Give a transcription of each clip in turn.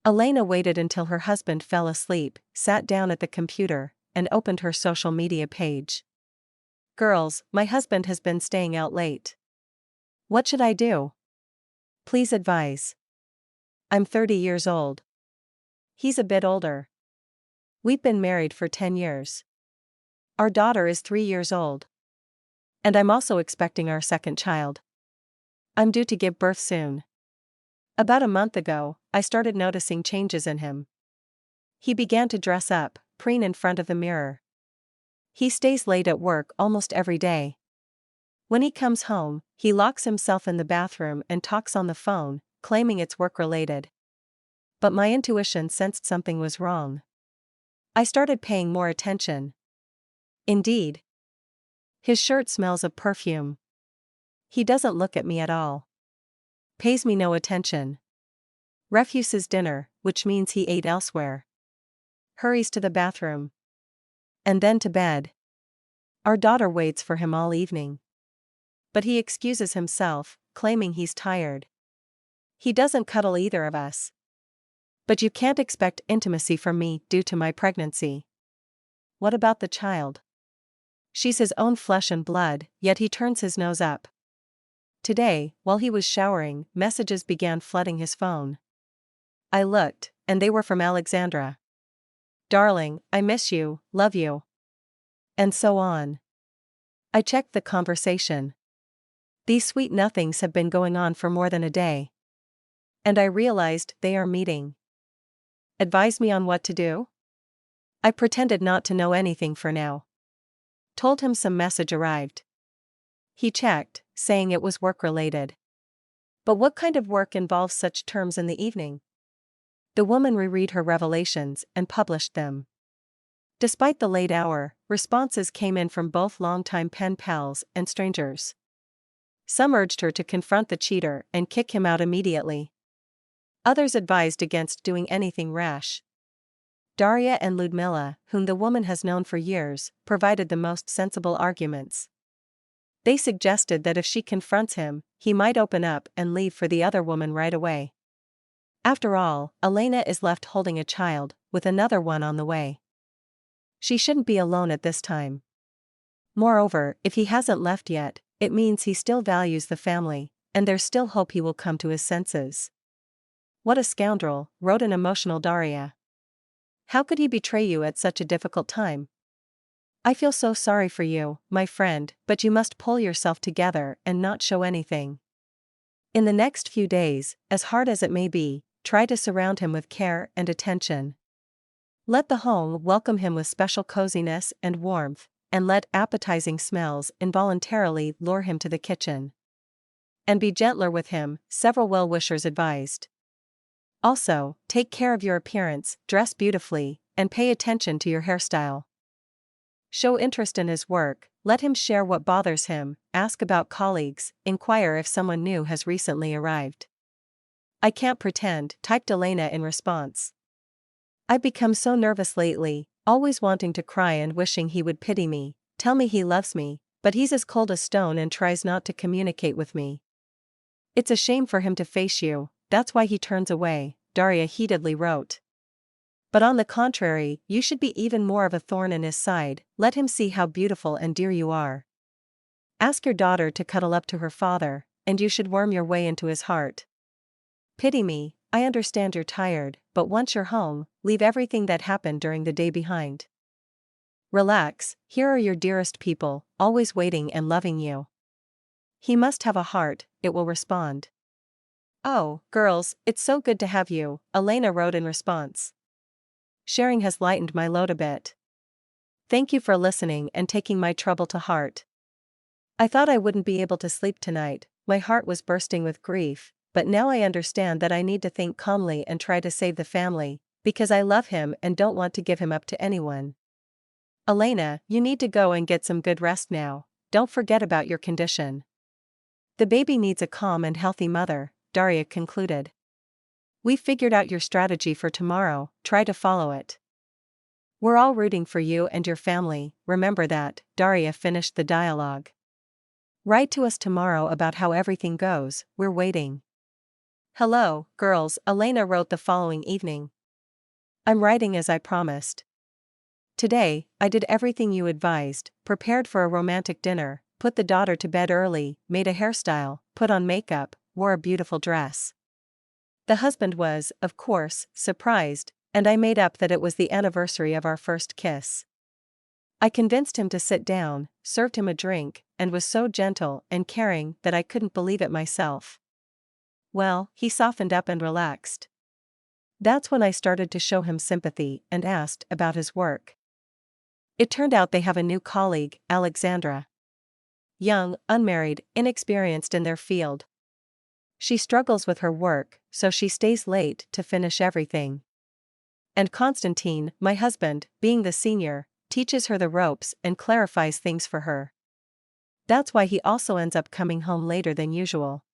Elena waited until her husband fell asleep, sat down at the computer, and opened her social media page. Girls, my husband has been staying out late. What should I do? Please advise. I'm 30 years old. He's a bit older. We've been married for 10 years. Our daughter is 3 years old. And I'm also expecting our second child. I'm due to give birth soon. About a month ago, I started noticing changes in him. He began to dress up, preen in front of the mirror. He stays late at work almost every day. When he comes home, he locks himself in the bathroom and talks on the phone, claiming it's work-related. But my intuition sensed something was wrong. I started paying more attention. Indeed. His shirt smells of perfume. He doesn't look at me at all. Pays me no attention. Refuses dinner, which means he ate elsewhere. Hurries to the bathroom. And then to bed. Our daughter waits for him all evening. But he excuses himself, claiming he's tired. He doesn't cuddle either of us. But you can't expect intimacy from me due to my pregnancy. What about the child? She's his own flesh and blood, yet he turns his nose up. Today, while he was showering, messages began flooding his phone. I looked, and they were from Alexandra. Darling, I miss you, love you. And so on. I checked the conversation. These sweet nothings have been going on for more than a day. And I realized they are meeting. Advise me on what to do? I pretended not to know anything for now. Told him some message arrived. He checked, saying it was work-related. But what kind of work involves such terms in the evening? The woman reread her revelations and published them. Despite the late hour, responses came in from both longtime pen pals and strangers. Some urged her to confront the cheater and kick him out immediately. Others advised against doing anything rash. Daria and Ludmila, whom the woman has known for years, provided the most sensible arguments. They suggested that if she confronts him, he might open up and leave for the other woman right away. After all, Elena is left holding a child, with another one on the way. She shouldn't be alone at this time. Moreover, if he hasn't left yet, it means he still values the family, and there's still hope he will come to his senses. What a scoundrel, wrote an emotional Daria. How could he betray you at such a difficult time? I feel so sorry for you, my friend, but you must pull yourself together and not show anything. In the next few days, as hard as it may be, try to surround him with care and attention. Let the home welcome him with special coziness and warmth, and let appetizing smells involuntarily lure him to the kitchen. And be gentler with him, several well-wishers advised. Also, take care of your appearance, dress beautifully, and pay attention to your hairstyle. Show interest in his work, let him share what bothers him, ask about colleagues, inquire if someone new has recently arrived. I can't pretend, typed Elena in response. I've become so nervous lately, always wanting to cry and wishing he would pity me, tell me he loves me, but he's as cold as stone and tries not to communicate with me. It's a shame for him to face you, that's why he turns away, Daria heatedly wrote. But on the contrary, you should be even more of a thorn in his side, let him see how beautiful and dear you are. Ask your daughter to cuddle up to her father, and you should worm your way into his heart. Pity me, I understand you're tired, but once you're home, leave everything that happened during the day behind. Relax, here are your dearest people, always waiting and loving you. He must have a heart, it will respond. Oh, girls, it's so good to have you, Elena wrote in response. Sharing has lightened my load a bit. Thank you for listening and taking my trouble to heart. I thought I wouldn't be able to sleep tonight, my heart was bursting with grief, but now I understand that I need to think calmly and try to save the family, because I love him and don't want to give him up to anyone. Elena, you need to go and get some good rest now, don't forget about your condition. The baby needs a calm and healthy mother, Daria concluded. We've figured out your strategy for tomorrow, try to follow it. We're all rooting for you and your family, remember that, Daria finished the dialogue. Write to us tomorrow about how everything goes, we're waiting. Hello, girls, Elena wrote the following evening. I'm writing as I promised. Today, I did everything you advised, prepared for a romantic dinner, put the daughter to bed early, made a hairstyle, put on makeup, wore a beautiful dress. The husband was, of course, surprised, and I made up that it was the anniversary of our first kiss. I convinced him to sit down, served him a drink, and was so gentle and caring that I couldn't believe it myself. Well, he softened up and relaxed. That's when I started to show him sympathy and asked about his work. It turned out they have a new colleague, Alexandra. Young, unmarried, inexperienced in their field. She struggles with her work, so she stays late to finish everything. And Constantine, my husband, being the senior, teaches her the ropes and clarifies things for her. That's why he also ends up coming home later than usual.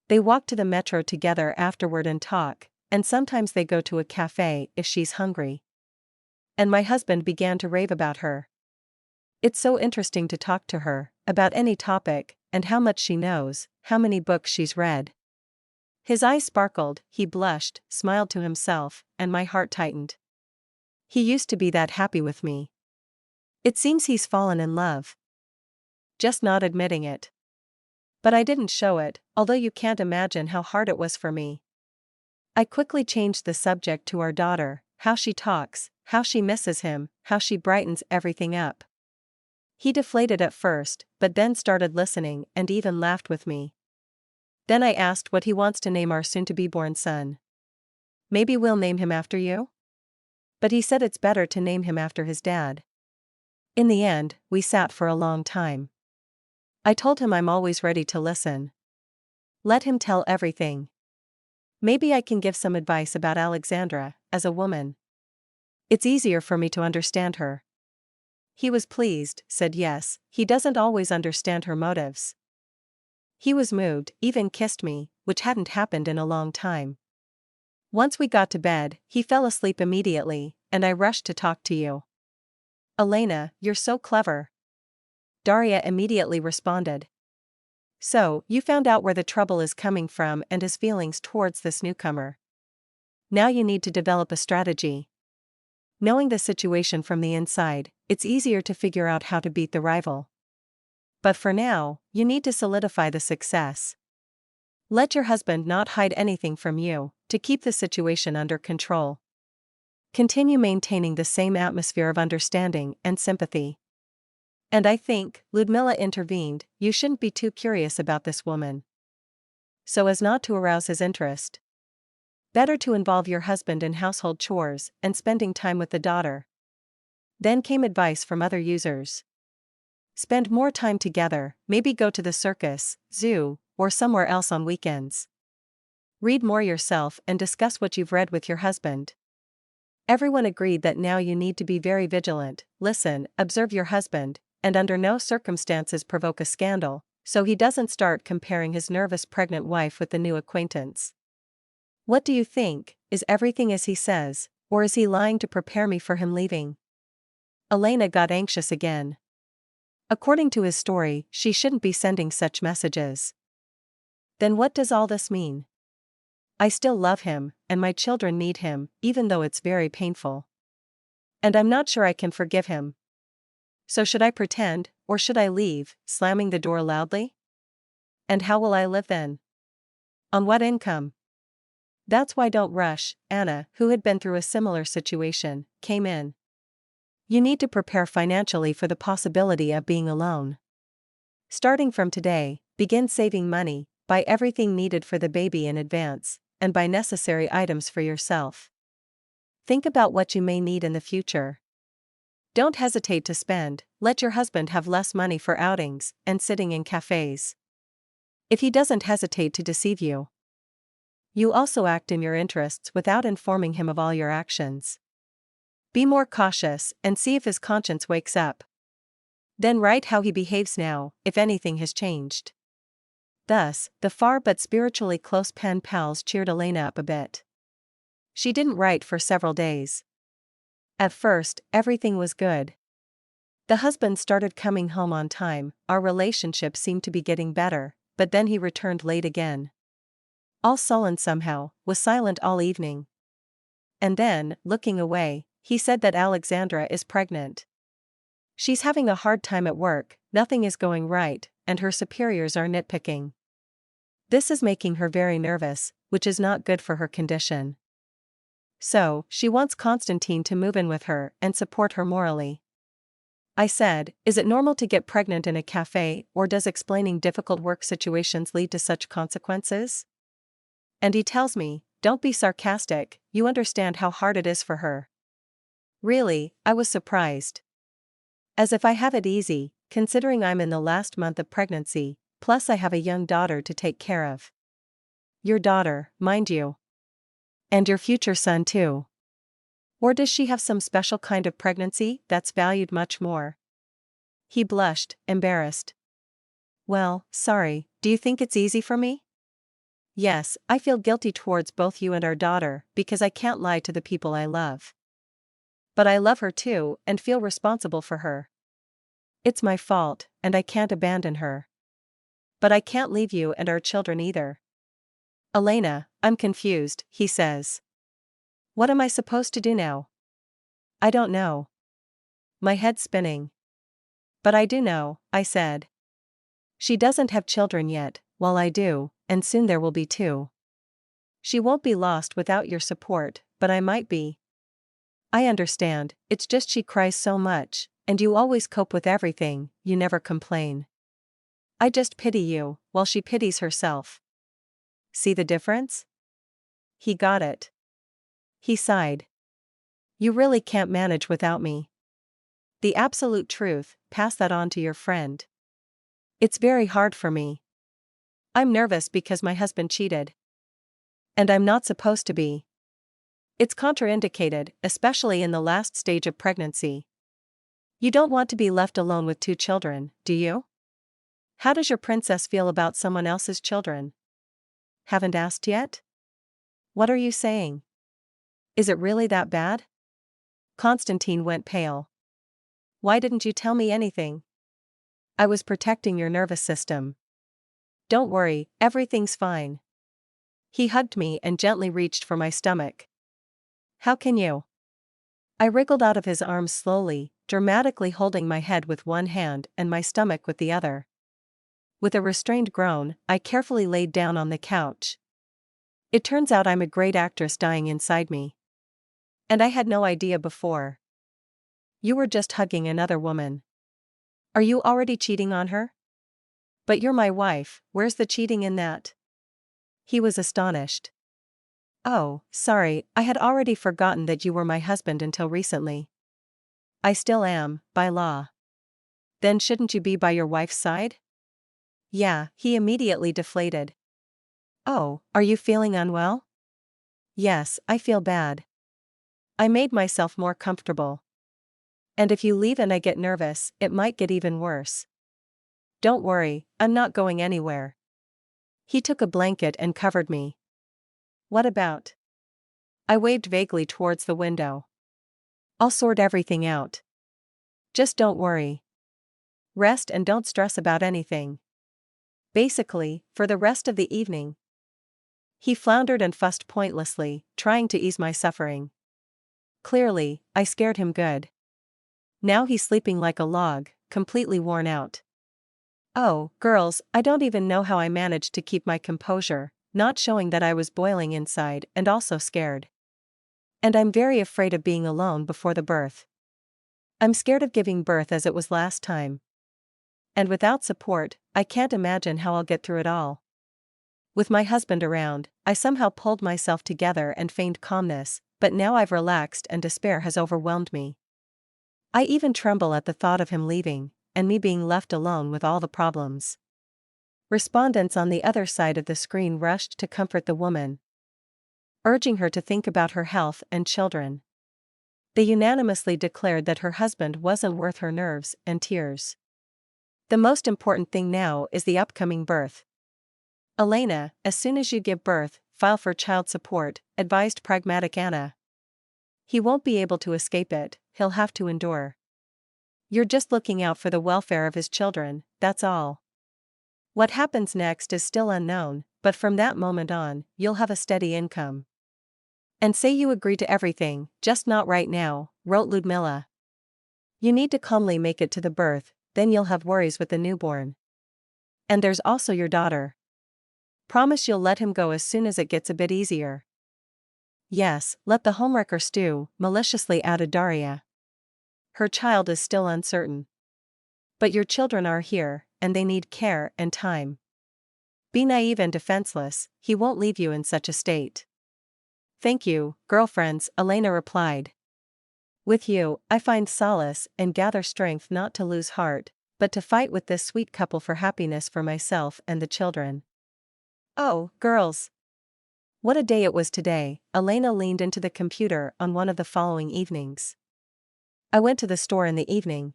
They walk to the metro together afterward and talk, and sometimes they go to a cafe if she's hungry. And my husband began to rave about her. It's so interesting to talk to her, about any topic, and how much she knows, how many books she's read. His eyes sparkled, he blushed, smiled to himself, and my heart tightened. He used to be that happy with me. It seems he's fallen in love. Just not admitting it. But I didn't show it, although you can't imagine how hard it was for me. I quickly changed the subject to our daughter, how she talks, how she misses him, how she brightens everything up. He deflated at first, but then started listening and even laughed with me. Then I asked what he wants to name our soon-to-be-born son. Maybe we'll name him after you? But he said it's better to name him after his dad. In the end, we sat for a long time. I told him I'm always ready to listen. Let him tell everything. Maybe I can give some advice about Alexandra, as a woman. It's easier for me to understand her. He was pleased, said yes, he doesn't always understand her motives. He was moved, even kissed me, which hadn't happened in a long time. Once we got to bed, he fell asleep immediately, and I rushed to talk to you. Elena, you're so clever. Daria immediately responded. So, you found out where the trouble is coming from and his feelings towards this newcomer. Now you need to develop a strategy. Knowing the situation from the inside, it's easier to figure out how to beat the rival. But for now, you need to solidify the success. Let your husband not hide anything from you, to keep the situation under control. Continue maintaining the same atmosphere of understanding and sympathy. And I think, Ludmilla intervened, you shouldn't be too curious about this woman. So as not to arouse his interest. Better to involve your husband in household chores and spending time with the daughter. Then came advice from other users. Spend more time together, maybe go to the circus, zoo, or somewhere else on weekends. Read more yourself and discuss what you've read with your husband. Everyone agreed that now you need to be very vigilant, listen, observe your husband, and under no circumstances provoke a scandal, so he doesn't start comparing his nervous pregnant wife with the new acquaintance. What do you think, is everything as he says, or is he lying to prepare me for him leaving? Elena got anxious again. According to his story, she shouldn't be sending such messages. Then what does all this mean? I still love him, and my children need him, even though it's very painful. And I'm not sure I can forgive him. So should I pretend, or should I leave, slamming the door loudly? And how will I live then? On what income? That's why don't rush, Anna, who had been through a similar situation, came in. You need to prepare financially for the possibility of being alone. Starting from today, begin saving money, buy everything needed for the baby in advance, and buy necessary items for yourself. Think about what you may need in the future. Don't hesitate to spend, let your husband have less money for outings and sitting in cafes. If he doesn't hesitate to deceive you. You also act in your interests without informing him of all your actions. Be more cautious and see if his conscience wakes up. Then write how he behaves now, if anything has changed. Thus, the far but spiritually close pen pals cheered Elena up a bit. She didn't write for several days. At first, everything was good. The husband started coming home on time, our relationship seemed to be getting better, but then he returned late again. all sullen somehow, was silent all evening. And then, looking away, he said that Alexandra is pregnant. She's having a hard time at work, nothing is going right, and her superiors are nitpicking. This is making her very nervous, which is not good for her condition. So, she wants Constantine to move in with her and support her morally. I said, is it normal to get pregnant in a cafe, or does explaining difficult work situations lead to such consequences? And he tells me, don't be sarcastic, you understand how hard it is for her. Really, I was surprised. As if I have it easy, considering I'm in the last month of pregnancy, plus I have a young daughter to take care of. Your daughter, mind you. And your future son too. Or does she have some special kind of pregnancy that's valued much more? He blushed, embarrassed. Well, sorry, do you think it's easy for me? Yes, I feel guilty towards both you and our daughter because I can't lie to the people I love. But I love her too and feel responsible for her. It's my fault, and I can't abandon her. But I can't leave you and our children either. Elena, I'm confused, he says. What am I supposed to do now? I don't know. My head's spinning. But I do know, I said. She doesn't have children yet, while I do, and soon there will be two. She won't be lost without your support, but I might be. I understand, it's just she cries so much, and you always cope with everything, you never complain. I just pity you, while she pities herself. See the difference? He got it. He sighed. You really can't manage without me. The absolute truth, pass that on to your friend. It's very hard for me. I'm nervous because my husband cheated. And I'm not supposed to be. It's contraindicated, especially in the last stage of pregnancy. You don't want to be left alone with two children, do you? How does your princess feel about someone else's children? Haven't asked yet? What are you saying? Is it really that bad? Constantine went pale. Why didn't you tell me anything? I was protecting your nervous system. Don't worry, everything's fine. He hugged me and gently reached for my stomach. How can you? I wriggled out of his arms slowly, dramatically holding my head with one hand and my stomach with the other. With a restrained groan, I carefully laid down on the couch. It turns out I'm a great actress dying inside me. And I had no idea before. You were just hugging another woman. Are you already cheating on her? But you're my wife, where's the cheating in that? He was astonished. Oh, sorry, I had already forgotten that you were my husband until recently. I still am, by law. Then shouldn't you be by your wife's side? Yeah, he immediately deflated. Oh, are you feeling unwell? Yes, I feel bad. I made myself more comfortable. And if you leave and I get nervous, it might get even worse. Don't worry, I'm not going anywhere. He took a blanket and covered me. What about? I waved vaguely towards the window. I'll sort everything out. Just don't worry. Rest and don't stress about anything. Basically, for the rest of the evening. He floundered and fussed pointlessly, trying to ease my suffering. Clearly, I scared him good. Now he's sleeping like a log, completely worn out. Oh, girls, I don't even know how I managed to keep my composure, not showing that I was boiling inside and also scared. And I'm very afraid of being alone before the birth. I'm scared of giving birth as it was last time. And without support, I can't imagine how I'll get through it all. With my husband around, I somehow pulled myself together and feigned calmness, but now I've relaxed and despair has overwhelmed me. I even tremble at the thought of him leaving, and me being left alone with all the problems. Respondents on the other side of the screen rushed to comfort the woman, urging her to think about her health and children. They unanimously declared that her husband wasn't worth her nerves and tears. The most important thing now is the upcoming birth. Elena, as soon as you give birth, file for child support, advised pragmatic Anna. He won't be able to escape it, he'll have to endure. You're just looking out for the welfare of his children, that's all. What happens next is still unknown, but from that moment on, you'll have a steady income. And say you agree to everything, just not right now, wrote Ludmilla. You need to calmly make it to the birth, then you'll have worries with the newborn. And there's also your daughter. Promise you'll let him go as soon as it gets a bit easier. Yes, let the homewrecker stew, maliciously added Daria. Her child is still uncertain. But your children are here, and they need care and time. Be naive and defenseless, he won't leave you in such a state. Thank you, girlfriends, Elena replied. With you, I find solace and gather strength not to lose heart, but to fight with this sweet couple for happiness for myself and the children. Oh, girls! What a day it was today, Elena leaned into the computer on one of the following evenings. I went to the store in the evening.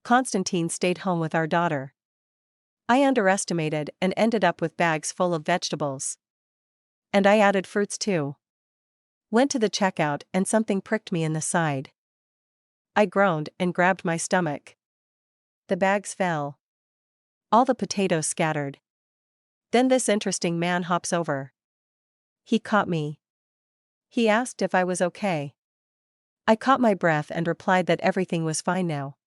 Constantine stayed home with our daughter. I underestimated and ended up with bags full of vegetables. And I added fruits too. Went to the checkout and something pricked me in the side. I groaned and grabbed my stomach. The bags fell. All the potatoes scattered. Then this interesting man hops over. He caught me. He asked if I was okay. I caught my breath and replied that everything was fine now.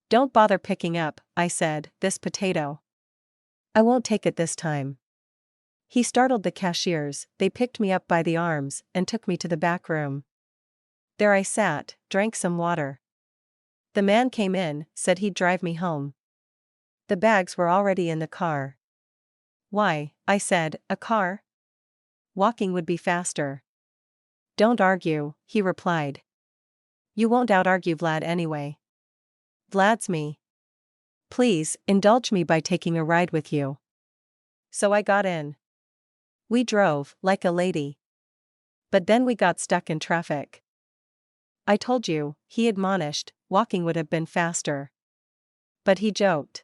Don't bother picking up, I said, this potato. I won't take it this time. He startled the cashiers, they picked me up by the arms and took me to the back room. There I sat, drank some water. The man came in, said he'd drive me home. The bags were already in the car. Why, I said, a car? Walking would be faster. Don't argue, he replied. You won't out-argue Vlad anyway. Vlad's me. Please, indulge me by taking a ride with you. So I got in. We drove, like a lady. But then we got stuck in traffic. I told you, he admonished, walking would have been faster. But he joked.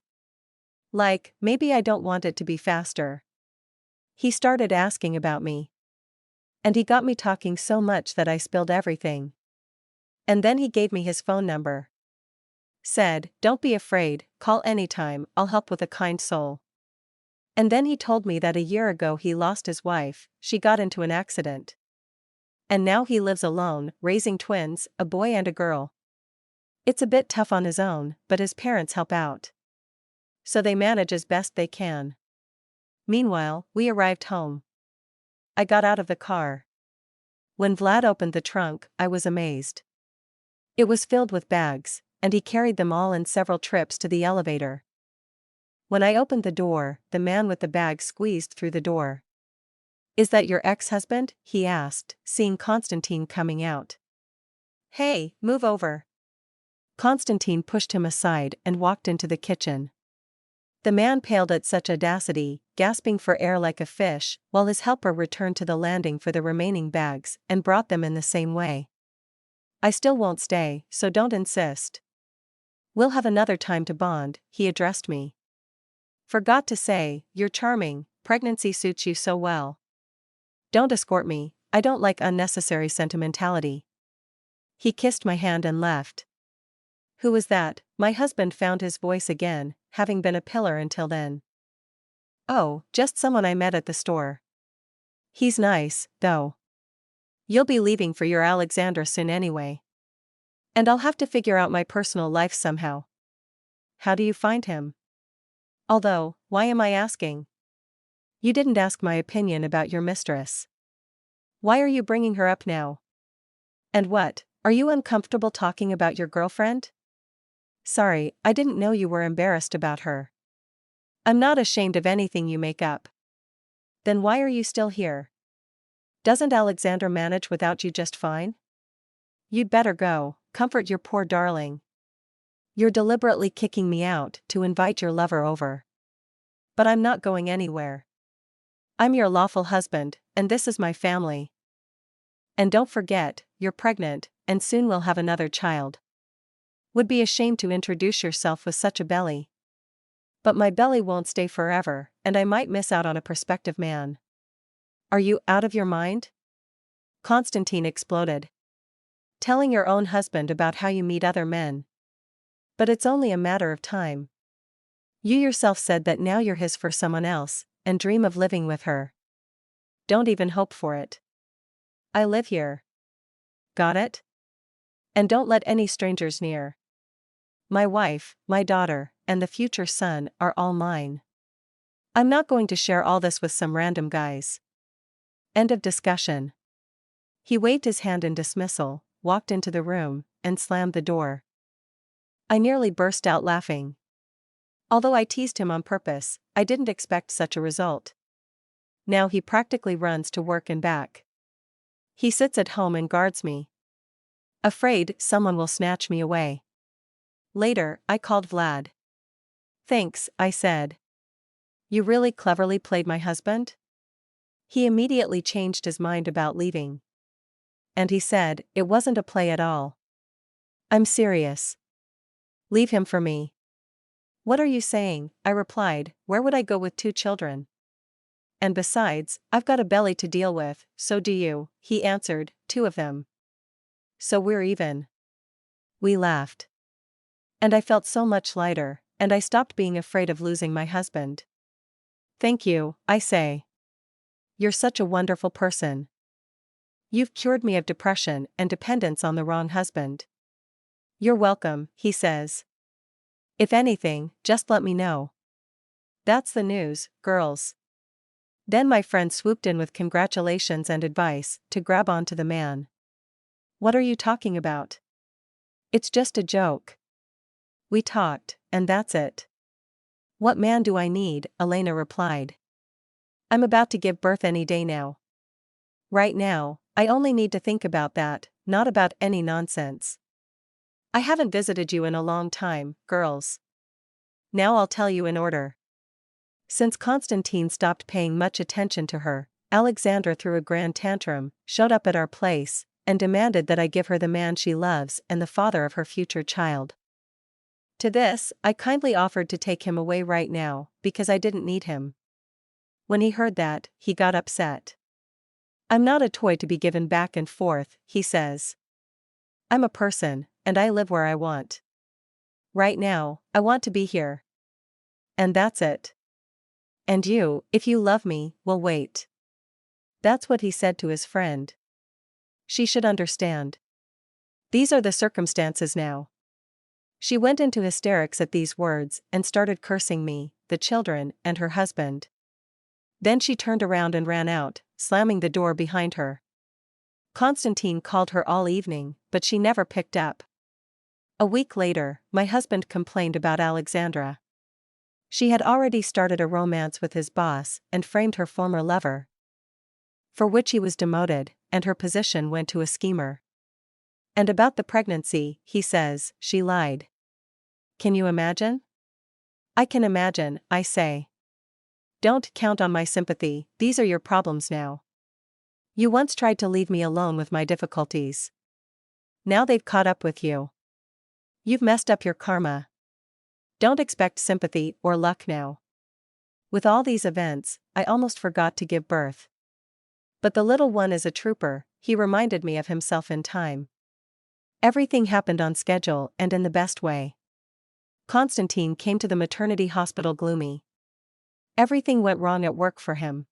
Like, maybe I don't want it to be faster. He started asking about me. And he got me talking so much that I spilled everything. And then he gave me his phone number. Said, don't be afraid, call anytime, I'll help with a kind soul. And then he told me that a year ago he lost his wife, she got into an accident. And now he lives alone, raising twins, a boy and a girl. It's a bit tough on his own, but his parents help out. So they manage as best they can. Meanwhile, we arrived home. I got out of the car. When Vlad opened the trunk, I was amazed. It was filled with bags, and he carried them all in several trips to the elevator. When I opened the door, the man with the bag squeezed through the door. Is that your ex-husband? He asked, seeing Constantine coming out. Hey, move over. Constantine pushed him aside and walked into the kitchen. The man paled at such audacity, gasping for air like a fish, while his helper returned to the landing for the remaining bags and brought them in the same way. I still won't stay, so don't insist. We'll have another time to bond, he addressed me. Forgot to say, you're charming, pregnancy suits you so well. Don't escort me, I don't like unnecessary sentimentality. He kissed my hand and left. Who was that? My husband found his voice again, having been a pillar until then. Oh, just someone I met at the store. He's nice, though. You'll be leaving for your Alexandra soon anyway. And I'll have to figure out my personal life somehow. How do you find him? Although, why am I asking? You didn't ask my opinion about your mistress. Why are you bringing her up now? And what, are you uncomfortable talking about your girlfriend? Sorry, I didn't know you were embarrassed about her. I'm not ashamed of anything you make up. Then why are you still here? Doesn't Alexandra manage without you just fine? You'd better go, comfort your poor darling. You're deliberately kicking me out to invite your lover over. But I'm not going anywhere. I'm your lawful husband, and this is my family. And don't forget, you're pregnant, and soon we'll have another child. Would be ashamed to introduce yourself with such a belly. But my belly won't stay forever, and I might miss out on a prospective man. Are you out of your mind? Constantine exploded. Telling your own husband about how you meet other men. But it's only a matter of time. You yourself said that now you're his for someone else, and dream of living with her. Don't even hope for it. I live here. Got it? And don't let any strangers near. My wife, my daughter, and the future son are all mine. I'm not going to share all this with some random guys. End of discussion. He waved his hand in dismissal, walked into the room, and slammed the door. I nearly burst out laughing. Although I teased him on purpose, I didn't expect such a result. Now he practically runs to work and back. He sits at home and guards me. Afraid someone will snatch me away. Later, I called Vlad. Thanks, I said. You really cleverly played my husband? He immediately changed his mind about leaving. And he said, it wasn't a play at all. I'm serious. Leave him for me. What are you saying? I replied, where would I go with 2 children? And besides, I've got a belly to deal with, so do you, he answered, 2 of them. So we're even. We laughed. And I felt so much lighter, and I stopped being afraid of losing my husband. Thank you, I say. You're such a wonderful person. You've cured me of depression and dependence on the wrong husband. You're welcome, he says. If anything, just let me know. That's the news, girls. Then my friend swooped in with congratulations and advice to grab onto the man. What are you talking about? It's just a joke. We talked, and that's it. What man do I need? Elena replied. I'm about to give birth any day now. Right now, I only need to think about that, not about any nonsense. I haven't visited you in a long time, girls. Now I'll tell you in order. Since Constantine stopped paying much attention to her, Alexandra threw a grand tantrum, showed up at our place, and demanded that I give her the man she loves and the father of her future child. To this, I kindly offered to take him away right now, because I didn't need him. When he heard that, he got upset. I'm not a toy to be given back and forth, he says. I'm a person, and I live where I want. Right now, I want to be here. And that's it. And you, if you love me, will wait. That's what he said to his friend. She should understand. These are the circumstances now. She went into hysterics at these words and started cursing me, the children, and her husband. Then she turned around and ran out, slamming the door behind her. Constantine called her all evening, but she never picked up. A week later, my husband complained about Alexandra. She had already started a romance with his boss and framed her former lover, for which he was demoted, and her position went to a schemer. And about the pregnancy, he says, she lied. Can you imagine? I can imagine, I say. Don't count on my sympathy, these are your problems now. You once tried to leave me alone with my difficulties. Now they've caught up with you. You've messed up your karma. Don't expect sympathy or luck now. With all these events, I almost forgot to give birth. But the little one is a trooper, he reminded me of himself in time. Everything happened on schedule and in the best way. Constantine came to the maternity hospital gloomy. Everything went wrong at work for him.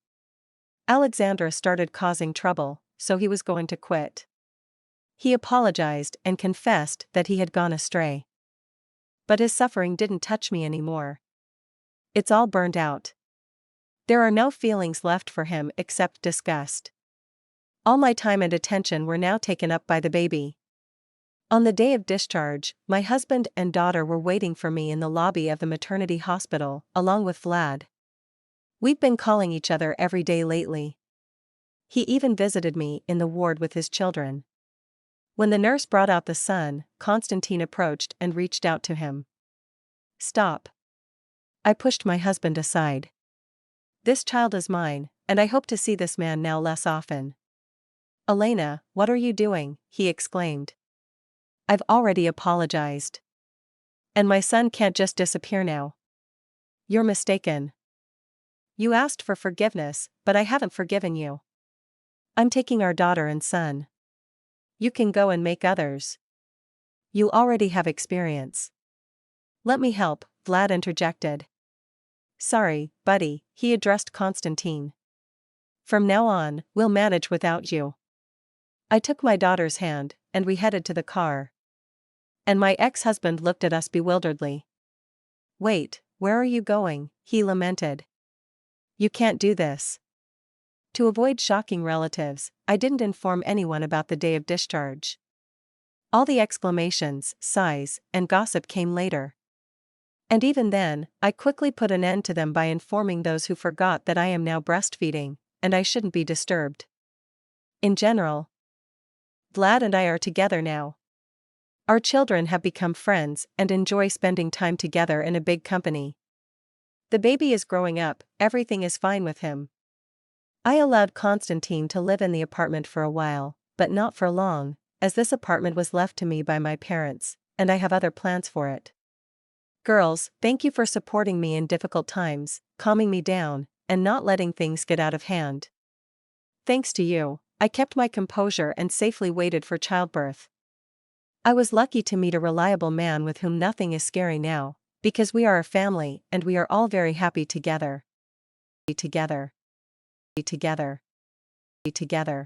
Alexandra started causing trouble, so he was going to quit. He apologized and confessed that he had gone astray. But his suffering didn't touch me anymore. It's all burned out. There are no feelings left for him except disgust. All my time and attention were now taken up by the baby. On the day of discharge, my husband and daughter were waiting for me in the lobby of the maternity hospital, along with Vlad. We've been calling each other every day lately. He even visited me in the ward with his children. When the nurse brought out the son, Constantine approached and reached out to him. Stop. I pushed my husband aside. This child is mine, and I hope to see this man now less often. Elena, what are you doing? He exclaimed. I've already apologized. And my son can't just disappear now. You're mistaken. You asked for forgiveness, but I haven't forgiven you. I'm taking our daughter and son. You can go and make others. You already have experience. Let me help, Vlad interjected. Sorry, buddy, he addressed Constantine. From now on, we'll manage without you. I took my daughter's hand, and we headed to the car. And my ex-husband looked at us bewilderedly. Wait, where are you going? He lamented. You can't do this. To avoid shocking relatives, I didn't inform anyone about the day of discharge. All the exclamations, sighs, and gossip came later. And even then, I quickly put an end to them by informing those who forgot that I am now breastfeeding, and I shouldn't be disturbed. In general, Vlad and I are together now. Our children have become friends and enjoy spending time together in a big company. The baby is growing up, everything is fine with him. I allowed Constantine to live in the apartment for a while, but not for long, as this apartment was left to me by my parents, and I have other plans for it. Girls, thank you for supporting me in difficult times, calming me down, and not letting things get out of hand. Thanks to you, I kept my composure and safely waited for childbirth. I was lucky to meet a reliable man with whom nothing is scary now, because we are a family and we are all very happy together. Together. Together. Together.